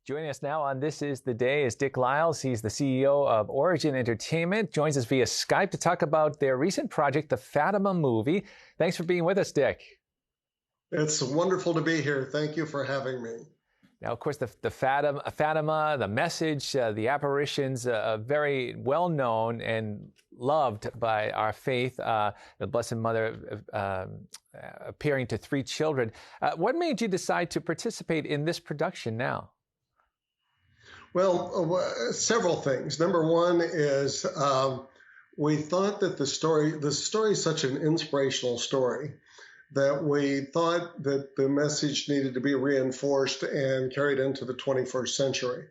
Joining us now on This Is the Day is Dick Lyles. He's the CEO of Origin Entertainment. Joins us via Skype to talk about their recent project, the Fatima movie. Thanks for being with us, Dick. It's wonderful to be here. Thank you for having me. Now, of course, the Fatima, the message, the apparitions, very well known and loved by our faith. The Blessed Mother appearing to three children. What made you decide to participate in this production now? Well, several things. Number one is we thought that the story is such an inspirational story that we thought that the message needed to be reinforced and carried into the 21st century.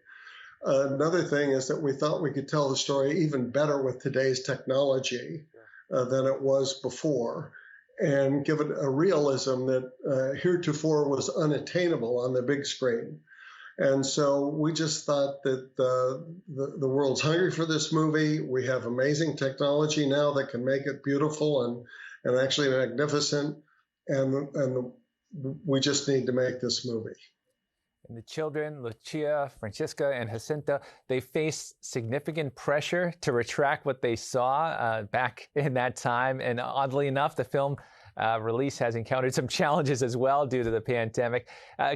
Another thing is that we thought we could tell the story even better with today's technology than it was before, and give it a realism that heretofore was unattainable on the big screen. And so we just thought that the world's hungry for this movie. We have amazing technology now that can make it beautiful and actually magnificent. And we just need to make this movie. And the children, Lucia, Francisca, and Jacinta, they face significant pressure to retract what they saw back in that time. And oddly enough, the film release has encountered some challenges as well due to the pandemic.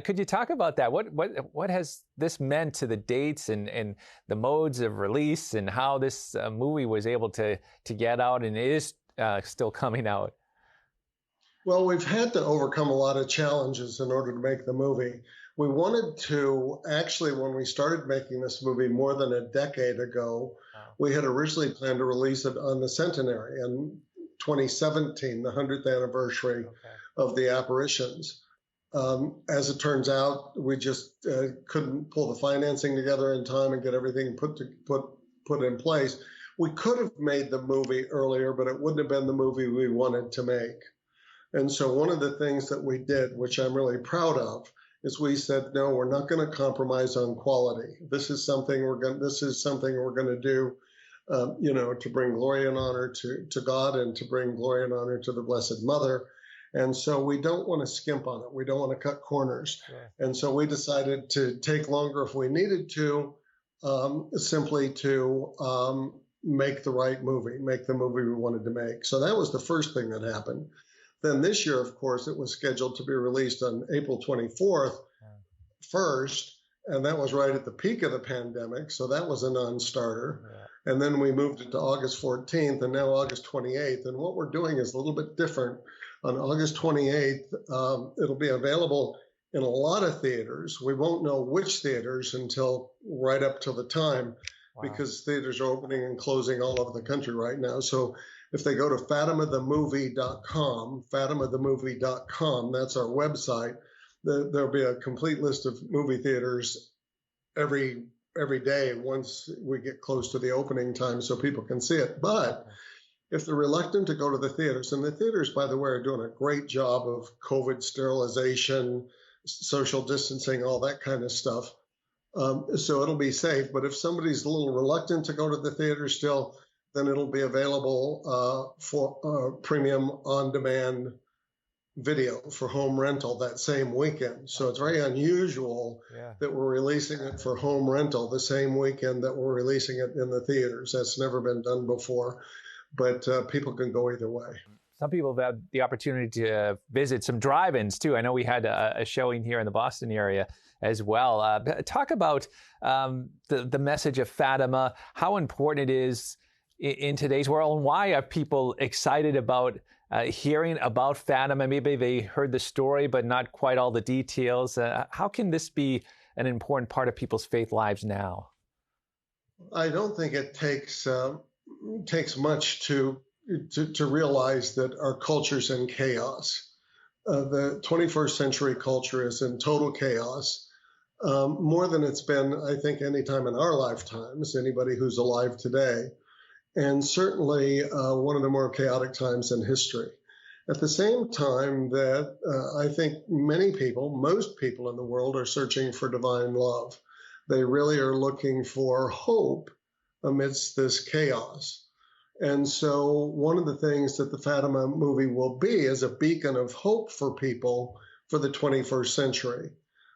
Could you talk about that? What has this meant to the dates and the modes of release, and how this movie was able to get out and is still coming out? Well, we've had to overcome a lot of challenges in order to make the movie. We wanted to, actually, when we started making this movie more than a decade ago, we had originally planned to release it on the centenary in 2017, the 100th anniversary of the apparitions. As it turns out, we just couldn't pull the financing together in time and get everything put in place. We could have made the movie earlier, but it wouldn't have been the movie we wanted to make. And so one of the things that we did, which I'm really proud of, is we said, no, we're not going to compromise on quality. This is something we're going to do, to bring glory and honor to God, and to bring glory and honor to the Blessed Mother. And so we don't want to skimp on it. We don't want to cut corners. Yeah. And so we decided to take longer if we needed to, simply to make the right movie, make the movie we wanted to make. So that was the first thing that happened. Then this year, of course, it was scheduled to be released on April 24th first, and that was right at the peak of the pandemic, so that was a non-starter. Yeah. And then we moved it to August 14th, and now August 28th. And what we're doing is a little bit different. On August 28th, it'll be available in a lot of theaters. We won't know which theaters until right up to the time, because theaters are opening and closing all over the country right now. So if they go to FatimaTheMovie.com, that's our website, there'll be a complete list of movie theaters every day once we get close to the opening time so people can see it. But if they're reluctant to go to the theaters, and the theaters, by the way, are doing a great job of COVID sterilization, social distancing, all that kind of stuff, so it'll be safe. But if somebody's a little reluctant to go to the theater still, then it'll be available for premium on-demand video for home rental that same weekend. So it's very unusual that we're releasing it for home rental the same weekend that we're releasing it in the theaters. That's never been done before, but people can go either way. Some people have had the opportunity to visit some drive-ins too. I know we had a showing here in the Boston area as well. Talk about the message of Fatima, how important it is in today's world, and why are people excited about hearing about Fatima? Maybe they heard the story, but not quite all the details. How can this be an important part of people's faith lives now? I don't think it takes much to realize that our culture's in chaos. The 21st century culture is in total chaos, more than it's been, I think, any time in our lifetimes, anybody who's alive today. And certainly one of the more chaotic times in history. At the same time that I think most people in the world are searching for divine love. They really are looking for hope amidst this chaos. And so one of the things that the Fatima movie will be is a beacon of hope for people for the 21st century.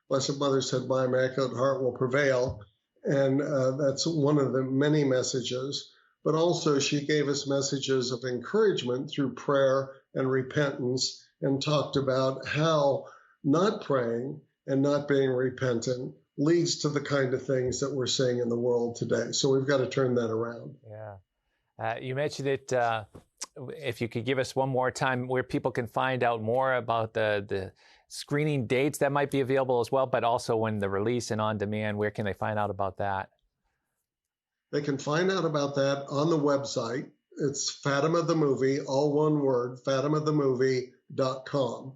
Blessed Mother said, "My Immaculate Heart will prevail." And that's one of the many messages. But also, she gave us messages of encouragement through prayer and repentance, and talked about how not praying and not being repentant leads to the kind of things that we're seeing in the world today. So we've got to turn that around. Yeah. You mentioned it. If you could give us one more time where people can find out more about the screening dates that might be available as well, but also when the release and on demand, where can they find out about that? They can find out about that on the website. It's Fatima the Movie, all one word, fatimathemovie.com.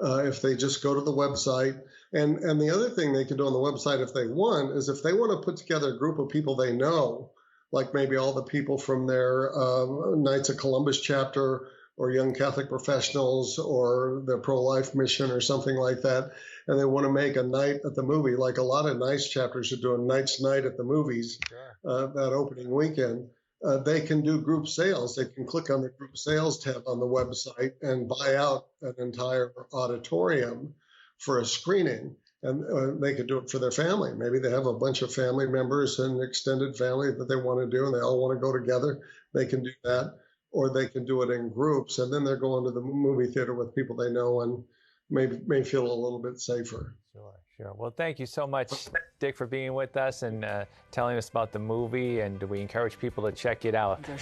If they just go to the website. And the other thing they can do on the website if they want is if they want to put together a group of people they know, like maybe all the people from their Knights of Columbus chapter or Young Catholic Professionals or the Pro-Life Mission or something like that, and they want to make a night at the movie, like a lot of Knights chapters are doing Knights Night at the movies that opening weekend. They can do group sales. They can click on the group sales tab on the website and buy out an entire auditorium for a screening. And they could do it for their family. Maybe they have a bunch of family members and extended family that they want to do, and they all want to go together. They can do that, or they can do it in groups, and then they're going to the movie theater with people they know and may feel a little bit safer. Sure, sure. Well, thank you so much, Dick, for being with us and telling us about the movie, and we encourage people to check it out.